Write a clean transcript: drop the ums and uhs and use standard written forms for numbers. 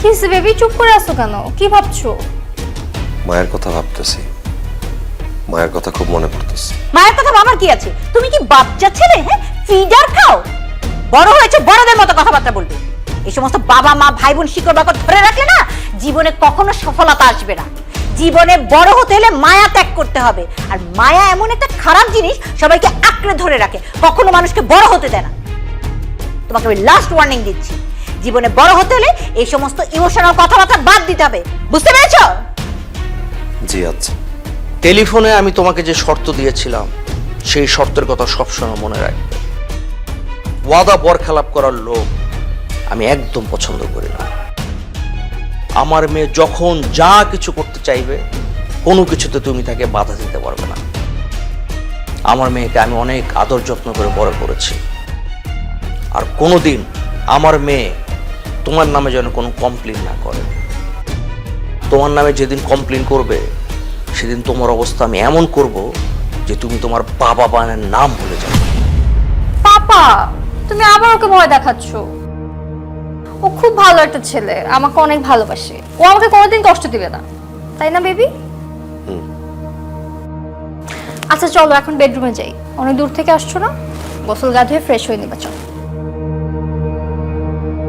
কিসে বেবি, চুপ করে আছো কেন? কি ভাবছো? মায়ের কথা ভাবতেছি, মায়ের কথা খুব মনে পড়তেছে। মায়ের কথা ভাবার কি আছে? তুমি কি বাচ্চা ছেলে? হ্যাঁ, ফিডার খাও? বড় হয়েছে, বড়দের মতো কথাবার্তা বলবে। এই সমস্ত বাবা মা ভাই বোন শিকড় বাকড় ধরে রাখলে না, জীবনে কখনো সফলতা আসবে না। জীবনে বড় হতে হলে মায়া ত্যাগ করতে হবে। আর মায়া এমন একটা খারাপ জিনিস, সবাইকে আঁকড়ে ধরে রাখে, কখনো মানুষকে বড় হতে দেয় না। তোমাকে আমি লাস্ট ওয়ার্নিং দিচ্ছি, জীবনে বড় হতে হলে এই সমস্ত ইমোশনাল কথাবার্তা বাদ দিতে হবে, বুঝতে পেরেছো? জি আচ্ছা। টেলিফোনে আমি তোমাকে যে শর্ত দিয়েছিলাম, সেই শর্তের কথা সবসময় মনে রাখবে। ওয়াদা বরখেলাপ করার লোক আমি একদম পছন্দ করি না। আমার মেয়ে যখন যা কিছু করতে চাইবে, কোনো কিছুতে তুমি তাকে বাধা দিতে পারবে না। আমার মেয়েকে আমি অনেক আদর যত্ন করে বড় করেছি, আর কোনোদিন আমার মেয়ে তোমার নামে যেন কোনো কমপ্লেন না করে। তোমার নামে যেদিন কমপ্লেন করবে, সেদিন তোমার অবস্থা আমি এমন করব যে তুমি তোমার বাবা মায়ের নাম ভুলে যাবে। পাপা, তুমি আবার ওকে ভয় দেখাচ্ছ। ও খুব ভালো একটা ছেলে, আমাকে অনেক ভালোবাসে। ও আমাকে কোনোদিন কষ্ট দিবে না, তাই না বেবি? আচ্ছা চলো এখন বেডরুমে যাই, অনেক দূর থেকে আসছো না, গোসল গা ধুয়ে ফ্রেশ হয়ে নিবা। চলো।